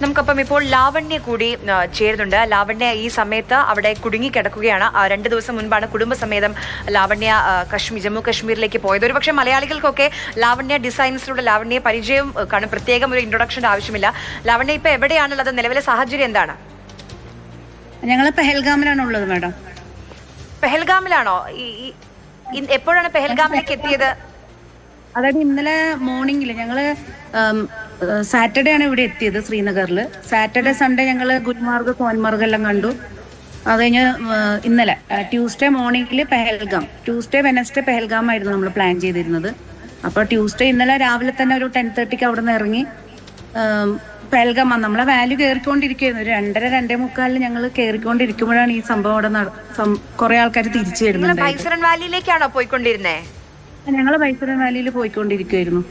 നമുക്കപ്പം ഇപ്പോൾ ലാവണ്യ കൂടി ചേരുന്നുണ്ട്. ലാവണ്യ ഈ സമയത്ത് അവിടെ കുടുങ്ങിക്കിടക്കുകയാണ്. 2 ദിവസം മുൻപാണ് കുടുംബസമേതം ലാവണ്യ ജമ്മു കശ്മീരിലേക്ക് പോയത്. ഒരു പക്ഷേ മലയാളികൾക്കൊക്കെ ലാവണ്യ ഡിസൈൻസിലൂടെ ലാവണ്യ പരിചയം കാണും. പ്രത്യേകം ഒരു ഇൻട്രൊഡക്ഷന്റെ ആവശ്യമില്ല. ലാവണ്യ ഇപ്പൊ എവിടെയാണുള്ളത്? നിലവിലെ സാഹചര്യം എന്താണ്? ഞങ്ങൾ പെഹൽഗാമിലാണ് ഉള്ളത് മാഡം. പെഹൽഗാമിലാണോ? എപ്പോഴാണ് പെഹൽഗാമിലേക്ക് എത്തിയത്? അതായത് ഇന്നലെ മോർണിംഗിൽ ഞങ്ങള് സാറ്റർഡേ ആണ് ഇവിടെ എത്തിയത് ശ്രീനഗറിൽ. സാറ്റർഡേ സൺഡേ ഞങ്ങൾ ഗുൽമാർഗ് സോൻമാർഗ് എല്ലാം കണ്ടു. അത് കഴിഞ്ഞ് ഇന്നലെ ട്യൂസ്ഡേ മോർണിംഗിൽ പെഹൽഗാം, ട്യൂസ്ഡേ വെനസ്ഡേ പെഹൽഗാം ആയിരുന്നു നമ്മൾ പ്ലാൻ ചെയ്തിരുന്നത്. അപ്പോൾ ട്യൂസ്ഡേ ഇന്നലെ രാവിലെ തന്നെ ഒരു 10:30 അവിടെ നിന്ന് ഇറങ്ങി പെഹൽഗാം വന്നു. നമ്മളെ വാല്യൂ കയറിക്കൊണ്ടിരിക്കുകയായിരുന്നു. ഒരു 2:30-2:45 ഞങ്ങൾ കയറിക്കൊണ്ടിരിക്കുമ്പോഴാണ് ഈ സംഭവം അവിടെ കുറെ ആൾക്കാർ തിരിച്ചു വരുന്നത്. ബൈസൺ വാലിയിലേക്കാണോ പോയിക്കൊണ്ടിരുന്നേ? ഞങ്ങൾ ബൈസൺ വാലിയിൽ പോയിക്കൊണ്ടിരിക്കുകയായിരുന്നു.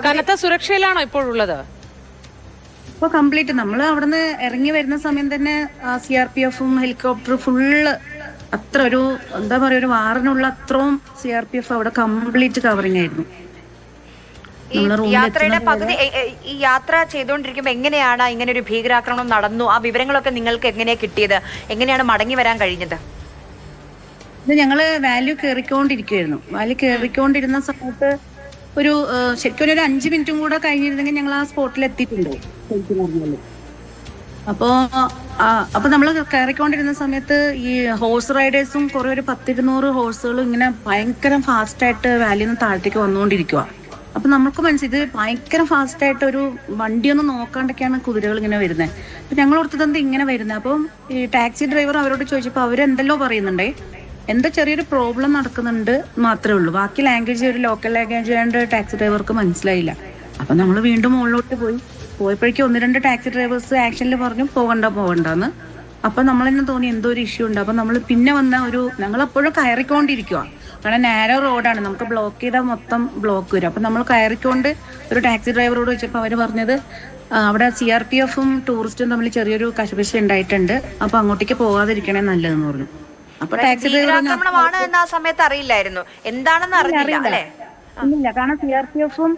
കനത്ത സുരക്ഷയിലാണോ ഇപ്പോഴുള്ളത്? ഇപ്പൊ കംപ്ലീറ്റ് നമ്മൾ അവിടുന്ന് ഇറങ്ങി വരുന്ന സമയം തന്നെ CRPF-ഉം ഹെലികോപ്റ്റർ ഫുള്ള് അത്ര ഒരു എന്താ പറയാ ഒരു വാറിനുള്ള അത്രയും CRPF അവിടെ കംപ്ലീറ്റ് കവറിങ് ആയിരുന്നു. യാത്രയുടെ പകുതി ഈ യാത്ര ചെയ്തുകൊണ്ടിരിക്കുമ്പോ എങ്ങനെയാണ് ഇങ്ങനെ ഒരു ഭീകരാക്രമണം നടന്നു? ആ വിവരങ്ങളൊക്കെ നിങ്ങൾക്ക് എങ്ങനെയാ കിട്ടിയത്? എങ്ങനെയാണ് മടങ്ങി വരാൻ കഴിഞ്ഞത്? ഇത് ഞങ്ങള് വാല്യൂ കയറിക്കൊണ്ടിരിക്കുവായിരുന്നു. വാല്യൂ കയറിക്കൊണ്ടിരുന്ന സമയത്ത് ഒരു ശരിക്കും ഒരു 5 മിനിറ്റും കൂടെ കഴിഞ്ഞിരുന്നെങ്കിൽ ഞങ്ങൾ ആ സ്പോട്ടിൽ എത്തിയിട്ടുണ്ട് ശരിക്കും പറഞ്ഞാല്. അപ്പൊ നമ്മൾ കയറിക്കൊണ്ടിരുന്ന സമയത്ത് ഈ ഹോഴ്സ് റൈഡേഴ്സും കുറെ ഒരു 10-200 ഹോഴ്സുകളും ഇങ്ങനെ ഭയങ്കര ഫാസ്റ്റ് ആയിട്ട് വാലിയിൽ നിന്ന് താഴത്തേക്ക് വന്നുകൊണ്ടിരിക്കുക. അപ്പൊ നമുക്ക് മനസ്സിൽ ഇത് ഭയങ്കര ഫാസ്റ്റ് ആയിട്ട് ഒരു വണ്ടിയൊന്നും നോക്കാണ്ടൊക്കെയാണ് കുതിരകൾ ഇങ്ങനെ വരുന്നത്. അപ്പൊ ഞങ്ങൾ ഓർത്തത് ഇങ്ങനെ വരുന്നത്. അപ്പം ഈ ടാക്സി ഡ്രൈവർ അവരോട് ചോദിച്ചപ്പോൾ അവരെന്തെല്ലോ പറയുന്നുണ്ടേ, എന്തോ ചെറിയൊരു പ്രോബ്ലം നടക്കുന്നുണ്ട് മാത്രമേ ഉള്ളൂ. ബാക്കി ലാംഗ്വേജ് ഒരു ലോക്കൽ ലാംഗ്വേജ് ആയതുകൊണ്ട് ടാക്സി ഡ്രൈവർക്ക് മനസ്സിലായില്ല. അപ്പൊ നമ്മൾ വീണ്ടും മുകളിലോട്ട് പോയപ്പോഴേക്കും 1-2 ടാക്സി ഡ്രൈവേഴ്സ് ആക്ഷനിൽ പറഞ്ഞു പോകണ്ടെന്ന്. അപ്പൊ നമ്മളെന്നെ തോന്നി എന്തോ ഒരു ഇഷ്യൂ ഉണ്ട്. അപ്പൊ നമ്മൾ പിന്നെ വന്ന ഞങ്ങളെപ്പോഴും കയറിക്കൊണ്ടിരിക്കുക. കാരണം നാരോ റോഡാണ്, നമുക്ക് ബ്ലോക്ക് ചെയ്താൽ മൊത്തം ബ്ലോക്ക് വരും. അപ്പൊ നമ്മൾ കയറിക്കൊണ്ട് ഒരു ടാക്സി ഡ്രൈവറോട് ചോദിച്ചപ്പോൾ അവര് പറഞ്ഞത് അവിടെ CRPF-ഉം ടൂറിസ്റ്റും തമ്മിൽ ചെറിയൊരു കശപിശ ഉണ്ടായിട്ടുണ്ട്, അപ്പൊ അങ്ങോട്ടേക്ക് പോകാതിരിക്കണേ നല്ലതെന്ന് പറഞ്ഞു. അപ്പൊ ടാക്സി ഡ്രൈവറാണ് എന്ന ആ സമയത്ത് അറിയില്ലായിരുന്നു, എന്താണെന്ന് അറിയില്ല. ഇല്ല, കാരണം CRPF-ഉം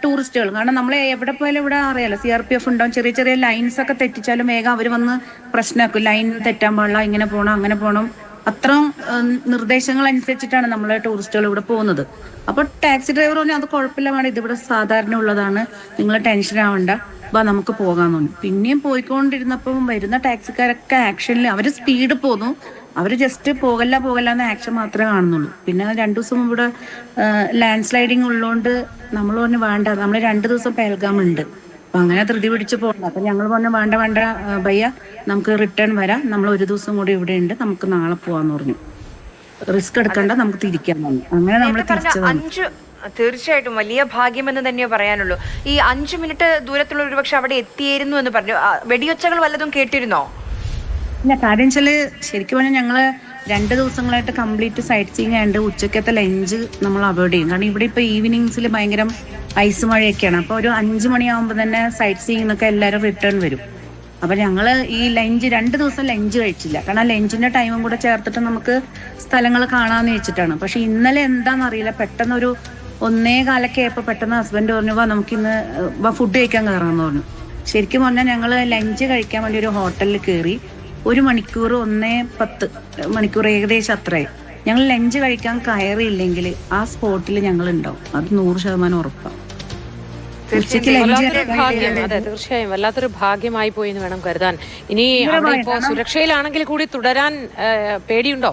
ടൂറിസ്റ്റുകളും, കാരണം നമ്മൾ എവിടെ പോയാലും ഇവിടെ അറിയാലോ CRPF ഉണ്ടാവും. ചെറിയ ചെറിയ ലൈൻസ് ഒക്കെ തെറ്റിച്ചാലും വേഗം അവര് വന്ന് പ്രശ്നമാക്കും. ലൈൻ തെറ്റാൻ പാടില്ല, ഇങ്ങനെ പോകണം അങ്ങനെ പോകണം, അത്രയും നിർദ്ദേശങ്ങൾ അനുസരിച്ചിട്ടാണ് നമ്മളെ ടൂറിസ്റ്റുകൾ ഇവിടെ പോകുന്നത്. അപ്പൊ ടാക്സി ഡ്രൈവർ പറഞ്ഞു അത് കുഴപ്പമില്ല വേണം, ഇതിവിടെ സാധാരണ ഉള്ളതാണ്, നിങ്ങൾ ടെൻഷൻ ആവണ്ട, വാ നമുക്ക് പോകാന്ന് പറഞ്ഞു. പിന്നെയും പോയിക്കൊണ്ടിരുന്നപ്പം വരുന്ന ടാക്സിക്കാരൊക്കെ ആക്ഷനിൽ അവര് സ്പീഡ് പോന്നു. അവര് ജസ്റ്റ് പോകല്ല എന്ന് ആക്ഷൻ മാത്രമേ കാണുന്നുള്ളൂ. പിന്നെ 2 ദിവസം ഇവിടെ ലാൻഡ് സ്ലൈഡിങ് ഉള്ളതുകൊണ്ട് നമ്മൾ പറഞ്ഞു വേണ്ട, നമ്മൾ 2 ദിവസം പെഹൽഗാം ഉണ്ട്, അപ്പൊ അങ്ങനെ ധൃതി പിടിച്ച് പോകണം. അപ്പൊ ഞങ്ങൾ പറഞ്ഞു വേണ്ട ഭയ്യ, നമുക്ക് റിട്ടേൺ വരാം, നമ്മൾ 1 ദിവസം കൂടി ഇവിടെ ഉണ്ട്, നമുക്ക് നാളെ പോവാന്ന് പറഞ്ഞു. റിസ്ക് എടുക്കണ്ട, നമുക്ക് തിരിക്കാൻ പറഞ്ഞു. അങ്ങനെ നമ്മൾ തിരിച്ചു. തീർച്ചയായിട്ടും വലിയ ഭാഗ്യമെന്ന് തന്നെ പറയാനുള്ളൂ. ഈ 5 മിനിറ്റ് ദൂരത്തുള്ള ഒരുപക്ഷെ അവിടെ എത്തിയിരുന്നു എന്ന് പറഞ്ഞു. വെടിയൊച്ചകൾ വല്ലതും കേട്ടിരുന്നോ? ഇല്ല, കാര്യം വെച്ചാല് ശരിക്കും പറഞ്ഞാൽ ഞങ്ങള് 2 ദിവസങ്ങളായിട്ട് കംപ്ലീറ്റ് സൈറ്റ് സീയിങ് ആയതുകൊണ്ട് ഉച്ചക്കത്തെ ലഞ്ച് നമ്മൾ അവോയ്ഡ് ചെയ്യും. കാരണം ഇവിടെ ഇപ്പൊ ഈവനിങ്സിൽ ഭയങ്കര ഐസ് മഴയൊക്കെയാണ്. അപ്പൊ ഒരു 5 മണിയാകുമ്പോൾ തന്നെ സൈറ്റ് സീയിങ്ങിനൊക്കെ എല്ലാവരും റിട്ടേൺ വരും. അപ്പൊ ഞങ്ങള് ഈ 2 ദിവസം ലഞ്ച് കഴിച്ചില്ല. കാരണം ലഞ്ചിന്റെ ടൈമും കൂടെ ചേർത്തിട്ട് നമുക്ക് സ്ഥലങ്ങൾ കാണാന്ന് വെച്ചിട്ടാണ്. പക്ഷെ ഇന്നലെ എന്താണെന്നറിയില്ല, പെട്ടെന്ന് ഒരു 1:15 ആയപ്പോ പെട്ടെന്ന് ഹസ്ബൻഡ് പറഞ്ഞു വാ നമുക്കിന്ന് ഫുഡ് കഴിക്കാൻ കയറാമെന്ന് പറഞ്ഞു. ശരിക്കും പറഞ്ഞാൽ ഞങ്ങള് ലഞ്ച് കഴിക്കാൻ വേണ്ടി ഒരു ഹോട്ടലിൽ കയറി 1 മണിക്കൂർ 1:10 മണിക്കൂർ ഏകദേശം അത്രയായി. ഞങ്ങൾ ലഞ്ച് കഴിക്കാൻ കയറിയില്ലെങ്കിൽ ആ സ്പോട്ടിൽ ഞങ്ങൾ ഉണ്ടാവും, അത് 100% ഉറപ്പാണ്. തീർച്ചയായും വല്ലാത്തൊരു ഭാഗ്യമായി പോയി എന്ന് വേണം കരുതാൻ. ഇനി അവിടെ ഇപ്പോ സുരക്ഷയിലാണെങ്കിൽ കൂടി തുടരാൻ പേടിയുണ്ടോ?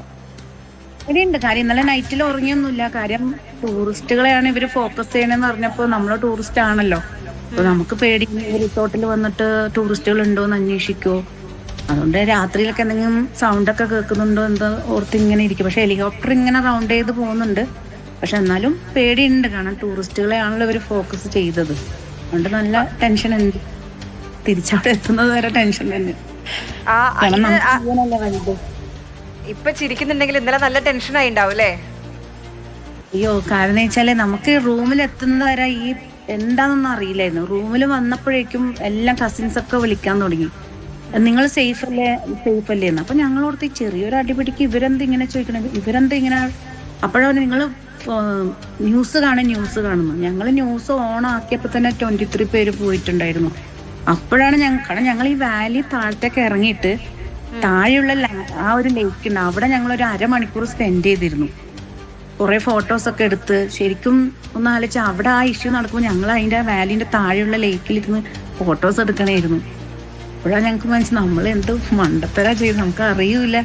പേടിയുണ്ട്. കാര്യം ഇന്നലെ നൈറ്റിൽ ഉറങ്ങിയൊന്നുമില്ല. കാര്യം ടൂറിസ്റ്റുകളെയാണ് ഇവര് ഫോക്കസ് ചെയ്യണമെന്ന് പറഞ്ഞപ്പോ നമ്മള് ടൂറിസ്റ്റ് ആണല്ലോ, അപ്പൊ നമുക്ക് പേടി റിസോർട്ടിൽ വന്നിട്ട് ടൂറിസ്റ്റുകൾ ഉണ്ടോ എന്ന് അന്വേഷിക്കുവോ. അതുകൊണ്ട് രാത്രിയിലൊക്കെ എന്തെങ്കിലും സൗണ്ട് ഒക്കെ കേൾക്കുന്നുണ്ടോ എന്തോ ഓർത്ത് ഇങ്ങനെ ഇരിക്കും. പക്ഷെ ഹെലികോപ്റ്റർ ഇങ്ങനെ റൗണ്ട് ചെയ്ത് പോകുന്നുണ്ട്. പക്ഷെ എന്നാലും പേടിയുണ്ട്, കാരണം ടൂറിസ്റ്റുകളെ ആണല്ലോ ഇവര് ഫോക്കസ് ചെയ്തത്. അതുകൊണ്ട് നല്ല ടെൻഷൻ ഉണ്ട്. തിരിച്ചവിടെ എത്തുന്നത് വരെ ടെൻഷൻ തന്നെ. ഇപ്പൊ ചിരിക്കുന്നുണ്ടെങ്കിൽ ഇന്നലെ നല്ല ടെൻഷനായി ഉണ്ടാവും അല്ലേ? അയ്യോ, കാരണം വെച്ചാല് നമുക്ക് റൂമിൽ എത്തുന്നത് വരെ ഈ എന്താണെന്നൊന്നും അറിയില്ലായിരുന്നു. റൂമിൽ വന്നപ്പോഴേക്കും എല്ലാം കസിൻസ് ഒക്കെ വിളിക്കാൻ തുടങ്ങി, നിങ്ങൾ സേഫ് അല്ലേ എന്ന്. അപ്പൊ ഞങ്ങളോടത്ത് ചെറിയൊരു അടിപിടിക്ക് ഇവരെന്ത് ഇങ്ങനെ ചോദിക്കണത്, ഇവരെന്ത് ഇങ്ങനെ. അപ്പോഴാണ് നിങ്ങൾ ന്യൂസ് കാണുന്നു. ഞങ്ങൾ ന്യൂസ് ഓൺ ആക്കിയപ്പോ തന്നെ 23 പേര് പോയിട്ടുണ്ടായിരുന്നു. അപ്പോഴാണ് കാരണം ഞങ്ങൾ ഈ വാലി താഴത്തേക്ക് ഇറങ്ങിയിട്ട് താഴെയുള്ള ആ ഒരു ലേക്ക് ഉണ്ട്, അവിടെ ഞങ്ങൾ ഒരു അരമണിക്കൂർ സ്പെൻഡ് ചെയ്തിരുന്നു. കുറെ ഫോട്ടോസ് ഒക്കെ എടുത്ത് ശരിക്കും ഒന്ന് ആലോചിച്ച് അവിടെ ആ ഇഷ്യൂ നടക്കുമ്പോൾ ഞങ്ങൾ അതിന്റെ വാലിന്റെ താഴെയുള്ള ലേക്കിലിരുന്ന് ഫോട്ടോസ് എടുക്കണമായിരുന്നു. അപ്പോഴാണ് ഞങ്ങൾക്ക് മനസ്സിലായി നമ്മൾ എന്ത് മണ്ടത്തരാ ചെയ്ത് നമുക്ക് അറിയൂല.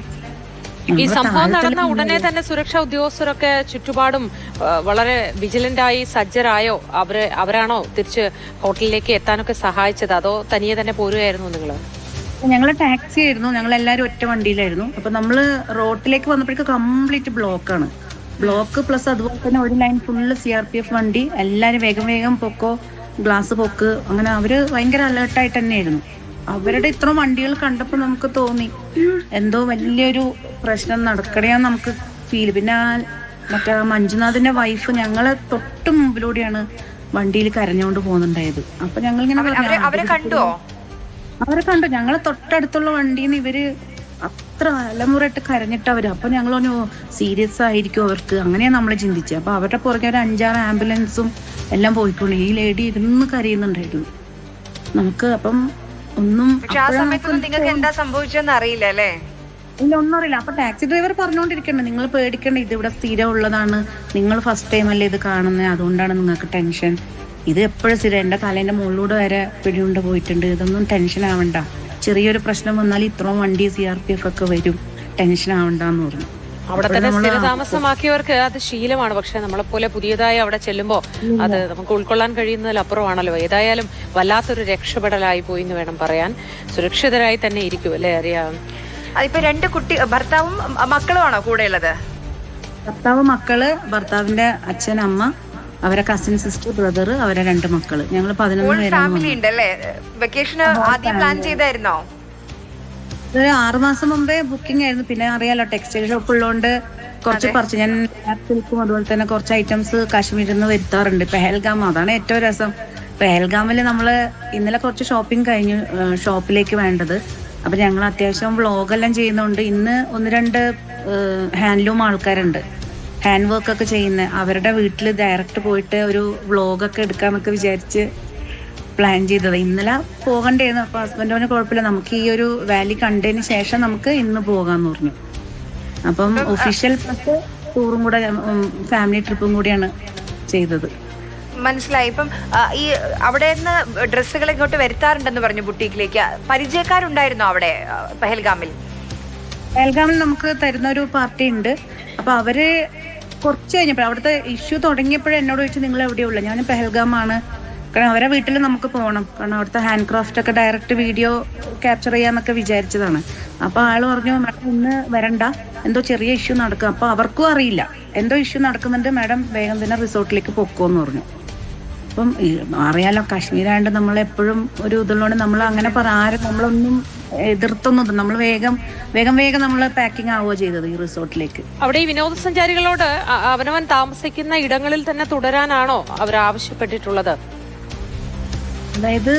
ഈ സംഭവം നടന്ന ഉടനെ തന്നെ സുരക്ഷാ ഉദ്യോഗസ്ഥരൊക്കെ ചുറ്റുപാടും വളരെ വിജിലന്റായി സജ്ജരായോ? അവരാണോ തിരിച്ച് ഹോട്ടലിലേക്ക് എത്താനൊക്കെ സഹായിച്ചത്, അതോ തനിയെ തന്നെ പോരുകയായിരുന്നു നിങ്ങള്? ഞങ്ങള് ടാക്സി ആയിരുന്നു, ഞങ്ങൾ എല്ലാവരും ഒറ്റ വണ്ടിയിലായിരുന്നു. അപ്പൊ നമ്മള് റോട്ടിലേക്ക് വന്നപ്പോഴേക്ക് കംപ്ലീറ്റ് ബ്ലോക്കാണ്. ബ്ലോക്ക് പ്ലസ് അതുപോലെ തന്നെ ഒരു ലൈൻ ഫുള്ള് CRPF വണ്ടി, എല്ലാരും വേഗം വേഗം പൊക്കോ, ഗ്ലാസ് പൊക്ക്, അങ്ങനെ അവര് ഭയങ്കര അലേർട്ടായിട്ട് തന്നെയായിരുന്നു. അവരുടെ ഇത്ര വണ്ടികൾ കണ്ടപ്പോൾ നമുക്ക് തോന്നി എന്തോ വലിയൊരു പ്രശ്നം നടക്കണയാന്ന് നമുക്ക് ഫീൽ. പിന്നെ മറ്റേ മഞ്ജുനാഥിന്റെ വൈഫ് ഞങ്ങളെ തൊട്ട് മുമ്പിലൂടെയാണ് വണ്ടിയിൽ കരഞ്ഞുകൊണ്ട് പോകുന്നുണ്ടായത്. അപ്പൊ ഞങ്ങൾ ഇങ്ങനെ അവരെ കണ്ടോ? അവരെ കണ്ടു. ഞങ്ങളെ തൊട്ടടുത്തുള്ള വണ്ടിന്ന് ഇവര് അത്ര അലമുറയിട്ട് കരഞ്ഞിട്ട് അവര്. അപ്പൊ ഞങ്ങൾ പറഞ്ഞു സീരിയസ് ആയിരിക്കും അവർക്ക്, അങ്ങനെയാ നമ്മൾ ചിന്തിച്ചത്. അപ്പൊ അവരുടെ പുറകെ ഒരു 5-6 ആംബുലൻസും എല്ലാം പോയിക്കൊണ്ട് ഈ ലേഡി ഇരുന്ന് കരയുന്നുണ്ടായിരുന്നു നമുക്ക്. അപ്പം ഒന്നും നിങ്ങൾക്ക് എന്താ സംഭവിച്ചെന്ന് അറിയില്ല അല്ലേ? ഇല്ല, ഒന്നും അറിയില്ല. അപ്പൊ ടാക്സി ഡ്രൈവർ പറഞ്ഞോണ്ടിരിക്കണ്ട, നിങ്ങൾ പേടിക്കണ്ട, ഇത് ഇവിടെ സ്ഥിരം ഉള്ളതാണ്, നിങ്ങൾ ഫസ്റ്റ് ടൈം അല്ലേ ഇത് കാണുന്നത്, അതുകൊണ്ടാണ് നിങ്ങൾക്ക് ടെൻഷൻ. ഇത് എപ്പോഴും സ്ഥിരം, എന്റെ തലേന്റെ മുകളിലൂടെ വരെ പിടികൊണ്ട് പോയിട്ടുണ്ട്, ഇതൊന്നും ടെൻഷൻ ആവണ്ട, ചെറിയൊരു പ്രശ്നം വന്നാൽ ഇത്രയും വണ്ടി CRPF ഒക്കെ വരും, ടെൻഷൻ ആവണ്ടെന്ന് പറഞ്ഞു. അവിടെ തന്നെ സ്ഥിരതാമസമാക്കിയവർക്ക് അത് ശീലമാണ്. പക്ഷെ നമ്മളെപ്പോലെ പുതിയതായി അവിടെ ചെല്ലുമ്പോൾ അത് നമുക്ക് ഉൾക്കൊള്ളാൻ കഴിയുന്നതിലപ്പുറമാണല്ലോ. ഏതായാലും വല്ലാത്തൊരു രക്ഷപ്പെടലായി പോയി എന്ന് വേണം പറയാൻ. സുരക്ഷിതരായി തന്നെ ഇരിക്കും അല്ലേ അറിയാം. അതിപ്പോ 2 ഭർത്താവും മക്കളുമാണോ കൂടെ ഉള്ളത്? ഭർത്താവ്, മക്കള്, ഭർത്താവിന്റെ അച്ഛൻ, അമ്മ, അവരെ കസിൻ സിസ്റ്റർ, ബ്രദർ, അവരെ 2 മക്കള്. ഞങ്ങള് 11 ഫാമിലി ഉണ്ടല്ലേ? വെക്കേഷന് ആദ്യം പ്ലാൻ ചെയ്തായിരുന്നോ? 6 മാസം മുമ്പേ ബുക്കിംഗ് ആയിരുന്നു. പിന്നെ അറിയാലോ ടെക്സ്റ്റൈൽ ഷോപ്പ് ഉള്ളതുകൊണ്ട് കുറച്ച് ഞാൻ സിൽക്കും അതുപോലെ തന്നെ കുറച്ച് ഐറ്റംസ് കാശ്മീരിൽ നിന്ന് വരുത്താറുണ്ട്. പെഹൽഗാം, അതാണ് ഏറ്റവും രസം. പെഹൽഗാമില് നമ്മള് ഇന്നലെ കുറച്ച് ഷോപ്പിംഗ് കഴിഞ്ഞു, ഷോപ്പിലേക്ക് വേണ്ടത്. അപ്പൊ ഞങ്ങൾ അത്യാവശ്യം വ്ളോഗെല്ലാം ചെയ്യുന്നതുകൊണ്ട് ഇന്ന് 1-2 ഹാൻഡ്ലൂം ആൾക്കാരുണ്ട്, ഹാൻഡ് വർക്ക് ഒക്കെ ചെയ്യുന്ന, അവരുടെ വീട്ടിൽ ഡയറക്റ്റ് പോയിട്ട് ഒരു വ്ളോഗൊക്കെ എടുക്കാന്നൊക്കെ വിചാരിച്ച് പ്ലാൻ ചെയ്തത്. ഇന്നലെ പോകണ്ടായിരുന്നു. അപ്പൊ ഹസ്ബൻഡിന് കുഴപ്പമില്ല, നമുക്ക് ഈ ഒരു വാലി കണ്ടതിന് ശേഷം നമുക്ക് ഇന്ന് പോകാന്ന് പറഞ്ഞു. അപ്പം ഒഫീഷ്യൽ പ്ലസ് ടൂറും കൂടെ, ഫാമിലി ട്രിപ്പും കൂടിയാണ് ചെയ്തത്. മനസ്സിലായി. ഇപ്പം ഈ അവിടെ നിന്ന് ഡ്രസ്സുകൾ ഇങ്ങോട്ട് വരുത്താറുണ്ടെന്ന് പറഞ്ഞു ബുട്ടീക്കിലേക്ക്. പരിചയക്കാരുണ്ടായിരുന്നോ അവിടെ പെഹൽഗാമിൽ? പെഹൽഗാമിൽ നമുക്ക് തരുന്ന ഒരു പാർട്ടി ഉണ്ട്. അപ്പൊ അവര് കുറച്ച് കഴിഞ്ഞപ്പോൾ അവിടുത്തെ ഇഷ്യൂ തുടങ്ങിയപ്പോഴും എന്നോട് ചോദിച്ചു നിങ്ങൾ എവിടെയുള്ള? ഞാൻ പെഹൽഗാമാണ്. കാരണം അവരെ വീട്ടിൽ നമുക്ക് പോകണം, കാരണം അവിടുത്തെ ഹാൻഡ് ക്രാഫ്റ്റ് ഒക്കെ ഡയറക്റ്റ് വീഡിയോ ക്യാപ്ചർ ചെയ്യാന്നൊക്കെ വിചാരിച്ചതാണ്. അപ്പൊ ആള് പറഞ്ഞു മാഡം ഇന്ന് വരണ്ട, എന്തോ ചെറിയ ഇഷ്യൂ നടക്കും. അപ്പൊ അവർക്കും അറിയില്ല എന്തോ ഇഷ്യൂ നടക്കുന്നുണ്ട്, മാഡം വേഗം തന്നെ റിസോർട്ടിലേക്ക് പൊക്കോന്ന് പറഞ്ഞു. അപ്പം അറിയാലോ കാശ്മീരായതുകൊണ്ട് നമ്മൾ എപ്പോഴും ഒരു ഇതുള്ളതുകൊണ്ട് നമ്മൾ അങ്ങനെ ആരും നമ്മളൊന്നും എതിർത്തൊന്നും, നമ്മൾ വേഗം നമ്മൾ പാക്കിംഗ് ആവുക ചെയ്തത് ഈ റിസോർട്ടിലേക്ക്. അവിടെ ഈ വിനോദസഞ്ചാരികളോട് അവനവൻ താമസിക്കുന്ന ഇടങ്ങളിൽ തന്നെ തുടരാനാണോ അവർ ആവശ്യപ്പെട്ടിട്ടുള്ളത്? അതായത്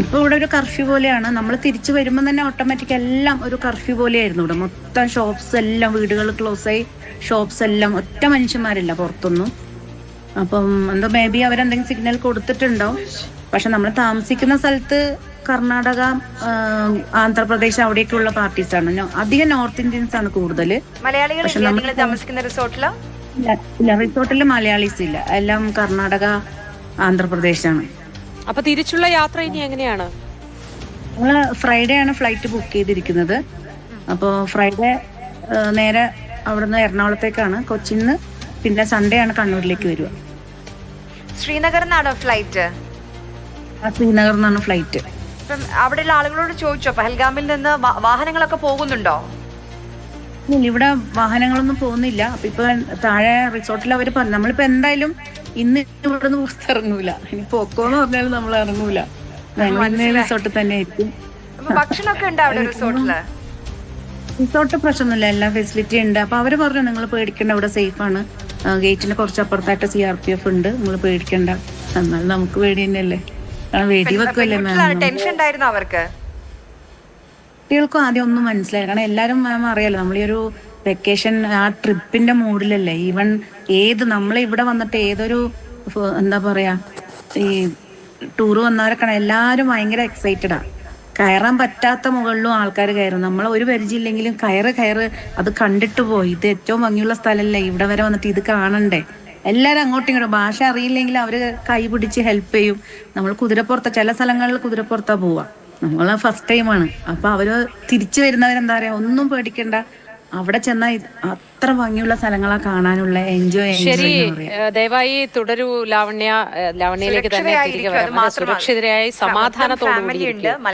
ഇപ്പൊ ഇവിടെ ഒരു കർഫ്യൂ പോലെയാണ്. നമ്മൾ തിരിച്ചു വരുമ്പോൾ തന്നെ ഓട്ടോമാറ്റിക് എല്ലാം ഒരു കർഫ്യൂ പോലെയായിരുന്നു. ഇവിടെ മൊത്തം ഷോപ്സ് എല്ലാം, വീടുകൾ ക്ലോസ് ആയി, ഷോപ്സ് എല്ലാം, ഒറ്റ മനുഷ്യന്മാരില്ല പുറത്തൊന്നും. അപ്പം എന്തോ മേ ബി അവരെന്തെങ്കിലും സിഗ്നൽ കൊടുത്തിട്ടുണ്ടാവും. പക്ഷെ നമ്മൾ താമസിക്കുന്ന സ്ഥലത്ത് കർണാടക, ആന്ധ്രാപ്രദേശ് അവിടേക്കുള്ള പാർട്ടീസാണ്. അധികം നോർത്ത് ഇന്ത്യൻസ് ആണ് കൂടുതൽ. പക്ഷെ റിസോർട്ടിൽ മലയാളീസ് ഇല്ല, എല്ലാം കർണാടക, ആന്ധ്രാപ്രദേശാണ്. അപ്പൊ തിരിച്ചുള്ള യാത്ര ഇനി എങ്ങനെയാണ്? നമ്മള് ഫ്രൈഡേ ആണ് ഫ്ലൈറ്റ് ബുക്ക് ചെയ്തിരിക്കുന്നത്. അപ്പോ ഫ്രൈഡേ നേരെ അവിടുന്ന് എറണാകുളത്തേക്കാണ്, കൊച്ചിന്ന്. പിന്നെ സൺഡേ ആണ് കണ്ണൂരിലേക്ക് വരിക. ശ്രീനഗറിൽ നിന്നാണോ ഫ്ലൈറ്റ്? ശ്രീനഗറിൽ നിന്നാണ് ഫ്ലൈറ്റ്. അവിടെയുള്ള ആളുകളോട് ചോദിച്ചോ പഹൽഗാമിൽ നിന്ന് വാഹനങ്ങളൊക്കെ പോകുന്നുണ്ടോ? ഇവിടെ വാഹനങ്ങളൊന്നും പോകുന്നില്ല. അപ്പൊ ഇപ്പൊ താഴെ റിസോർട്ടിൽ അവര് പറഞ്ഞു നമ്മളിപ്പോ എന്തായാലും ഇന്ന് ഇവിടുന്ന് പുറത്തിറങ്ങൂല, ഇനി പോക്കോന്ന് പറഞ്ഞാലും നമ്മൾ ഇറങ്ങൂല, റിസോർട്ടിൽ തന്നെ ആയിരിക്കും. ഭക്ഷണമൊക്കെ ഉണ്ട് അവിടെ റിസോർട്ടില്? റിസോർട്ട് പ്രശ്നമൊന്നുമില്ല, എല്ലാ ഫെസിലിറ്റി ഉണ്ട്. അപ്പൊ അവര് പറഞ്ഞു നിങ്ങൾ പേടിക്കണ്ട, ഇവിടെ സേഫ് ആണ്, ഗേറ്റിന് കുറച്ച് അപ്പുറത്തായിട്ട് CRPF ഉണ്ട്, നിങ്ങൾ പേടിക്കണ്ട. എന്നാലും നമുക്ക് പേടി തന്നെയല്ലേ, കാരണം വെടിവെക്കുമല്ലേ മാം. ടെൻഷൻ ഉണ്ടായിരുന്നു അവർക്ക്? കുട്ടികൾക്കും ആദ്യം ഒന്നും മനസ്സിലായി, കാരണം എല്ലാരും മാം അറിയാലോ നമ്മൾ ഈ ഒരു വെക്കേഷൻ ആ ട്രിപ്പിന്റെ മൂഡിലല്ലേ. ഈവൻ നമ്മളെ ഇവിടെ വന്നിട്ട് ഏതൊരു എന്താ പറയാ ഈ ടൂർ വന്നവരൊക്കെ എല്ലാവരും ഭയങ്കര എക്സൈറ്റഡാ. കയറാൻ പറ്റാത്ത മുകളിലും ആൾക്കാർ കയറും. നമ്മൾ ഒരു പരിചയമില്ലെങ്കിലും കയറ് അത് കണ്ടിട്ട് പോയി, ഇത് ഏറ്റവും ഭംഗിയുള്ള സ്ഥലമല്ലേ, ഇവിടെ വരെ വന്നിട്ട് ഇത് കാണണ്ടേ. എല്ലാവരും അങ്ങോട്ടും ഇങ്ങോട്ടും ഭാഷ അറിയില്ലെങ്കിൽ അവര് കൈ പിടിച്ച് ഹെൽപ്പ് ചെയ്യും. നമ്മൾ കുതിരപ്പുറത്ത് ചില സ്ഥലങ്ങളിൽ കുതിരപ്പുറത്താ പോവാ, നമ്മൾ ഫസ്റ്റ് ടൈമാണ്. അപ്പൊ അവര് തിരിച്ചു വരുന്നവരെന്താ പറയാ, ഒന്നും പേടിക്കണ്ട, അവിടെ ചെന്നാൽ അത്ര ഭംഗിയുള്ള സ്ഥലങ്ങളാ കാണാനുള്ള. എൻജോയ് ശരി, ദയവായി തുടരൂ ലാവണ്യ. ലാവണ്യയിലേക്ക് തന്നെ തിരികെ വരാം. സുരക്ഷിതരായി സമാധാനത്തോടുകൂടി